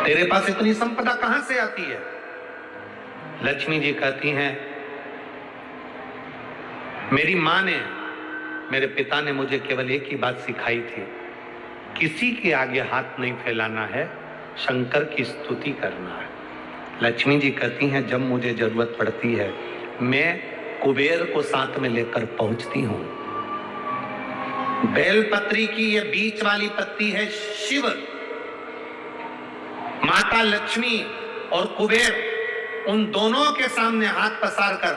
तेरे पास इतनी संपदा कहां से आती है? लक्ष्मी जी कहती हैं, मेरी मां ने, मेरे पिता ने मुझे केवल एक ही बात सिखाई थी, किसी के आगे हाथ नहीं फैलाना है, शंकर की स्तुति करना है। लक्ष्मी जी कहती हैं, जब मुझे जरूरत पड़ती है मैं कुबेर को साथ में लेकर पहुंचती हूं। बेलपत्री की ये बीच वाली पत्ती है शिव, माता लक्ष्मी और कुबेर उन दोनों के सामने हाथ पसार कर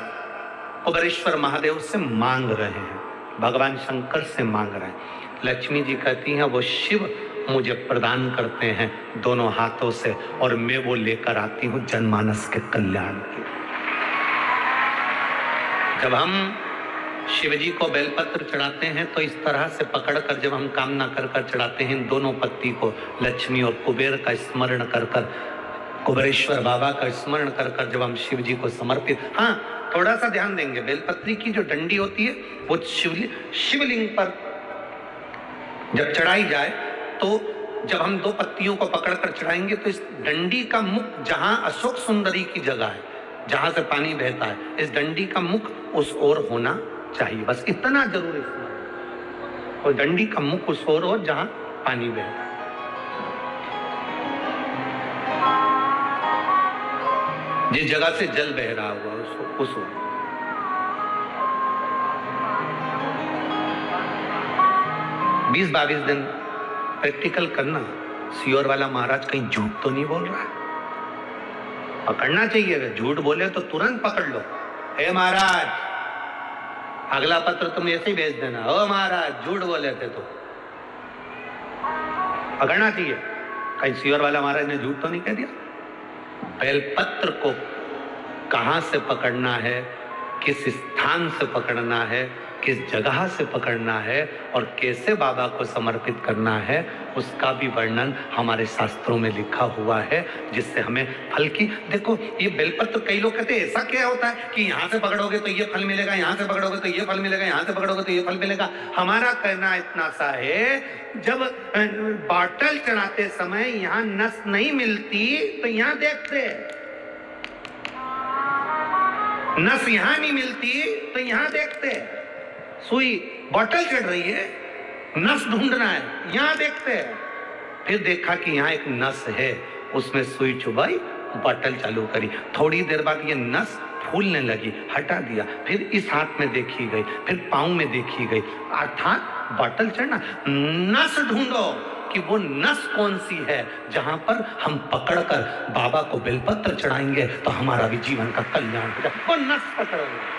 कुबेरेश्वर महादेव से मांग रहे हैं, भगवान शंकर से मांग रहे हैं। लक्ष्मी जी कहती हैं, वो शिव मुझे प्रदान करते हैं दोनों हाथों से और मैं वो लेकर आती हूं जनमानस के कल्याण के। जब हम शिव जी को बेलपत्र चढ़ाते हैं तो इस तरह से पकड़कर जब हम कामना कर कर चढ़ाते हैं, इन दोनों पत्ती को लक्ष्मी और कुबेर का स्मरण कर कर, कुबेरेश्वर बाबा का स्मरण कर कर जब हम शिव जी को समर्पित, हाँ थोड़ा सा ध्यान देंगे, बेलपत्री की जो डंडी होती है वो शिवलिंग पर जब चढ़ाई जाए तो जब हम दो पत्तियों को पकड़कर चढ़ाएंगे तो इस डंडी का मुख जहां अशोक सुंदरी की जगह है, जहां से पानी बहता है, इस डंडी का मुख उस ओर होना चाहिए, बस इतना जरूरी है। और डंडी का मुख उस ओर हो जहां पानी बहता है। जिस जगह से जल बह रहा हुआ उस ओर। बीस 22 दिन प्रैक्टिकल करना। सियोर वाला महाराज कहीं झूठ तो नहीं बोल रहा है? पकड़ना चाहिए, अगर झूठ बोले तो तुरंत पकड़ लो। हे महाराज, अगला पत्र तुम ऐसे ही भेज देना, ओ महाराज झूठ बोले थे तो पकड़ना चाहिए। कहीं सियोर वाला महाराज ने झूठ तो नहीं कह दिया? बेलपत्र को कहां से पकड़ना है, किस स्थान से पकड़ना है, किस जगह से पकड़ना है और कैसे बाबा को समर्पित करना है, उसका भी वर्णन हमारे शास्त्रों में लिखा हुआ है, जिससे हमें फल की। देखो ये बेलपत्र, कई लोग कहते हैं ऐसा क्या होता है कि यहां से पकड़ोगे तो ये फल मिलेगा, यहां से पकड़ोगे तो ये फल मिलेगा, यहां से पकड़ोगे तो ये फल मिलेगा। हमारा कहना इतना सा है, जब बॉटल चढ़ाते समय यहां नस नहीं मिलती तो यहां देखते, नस यहां नहीं मिलती तो यहां देखते। सुई बॉटल चढ़ रही है, नस ढूंढना है, यहां देखते हैं। फिर देखा कि यहां एक नस है, उसमें सुई चुभाई, बॉटल चालू करी, थोड़ी देर बाद ये नस फूलने लगी, हटा दिया, फिर इस हाथ में देखी गई, फिर पांव में देखी गई, अर्थात बॉटल चढ़ना। नस ढूंढो कि वो नस कौन सी है जहां पर हम पकड़कर बाबा को बेलपत्र चढ़ाएंगे तो हमारा भी जीवन का कल्याण हो जाए। वो नस पकड़ोगे।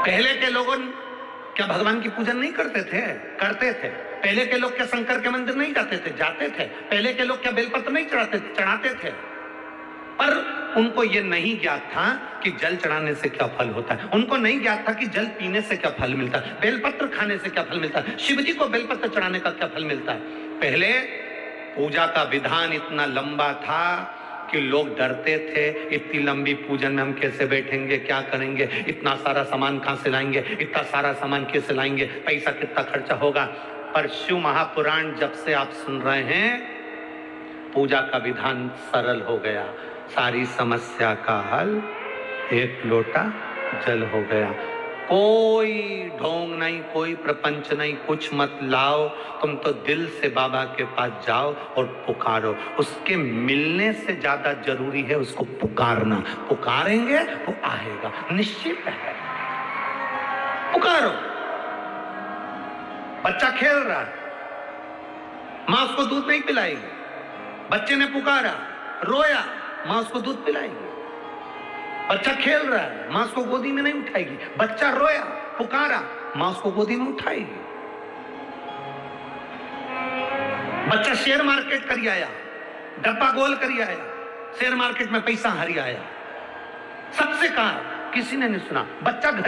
पहले के लोगों क्या भगवान की पूजन नहीं करते थे? करते थे। पहले के लोग क्या शंकर के मंदिर नहीं जाते थे? जाते थे। पहले के लोग क्या बेलपत्र नहीं चढ़ाते थे? पर उनको यह नहीं ज्ञात था कि जल चढ़ाने से क्या फल होता है, उनको नहीं ज्ञात था कि जल पीने से क्या फल मिलता है, बेलपत्र खाने से क्या फल मिलता है, शिव जी को बेलपत्र चढ़ाने का क्या फल मिलता है। पहले पूजा का विधान इतना लंबा था कि लोग डरते थे, इतनी लंबी पूजन में हम कैसे बैठेंगे, क्या करेंगे, इतना सारा सामान कहां से लाएंगे, इतना सारा सामान कैसे लाएंगे, पैसा कितना खर्चा होगा। पर शिव महापुराण जब से आप सुन रहे हैं, पूजा का विधान सरल हो गया, सारी समस्या का हल एक लोटा जल हो गया। कोई ढोंग नहीं, कोई प्रपंच नहीं, कुछ मत लाओ, तुम तो दिल से बाबा के पास जाओ और पुकारो। उसके मिलने से ज्यादा जरूरी है उसको पुकारना। पुकारेंगे वो आएगा, निश्चित है। पुकारो। बच्चा खेल रहा है, मां उसको दूध नहीं पिलाएगी, बच्चे ने पुकारा, रोया, मां उसको दूध पिलाएगी। बच्चा खेल रहा है, मां उसको गोदी में नहीं उठाएगी, बच्चा रोया, पुकारा, मां उसको गोदी में उठाएगी। बच्चा शेयर मार्केट करी आया, डब्बा गोल करी आया, शेयर मार्केट में पैसा हरी आया, सबसे कहा, किसी ने नहीं सुना। बच्चा घर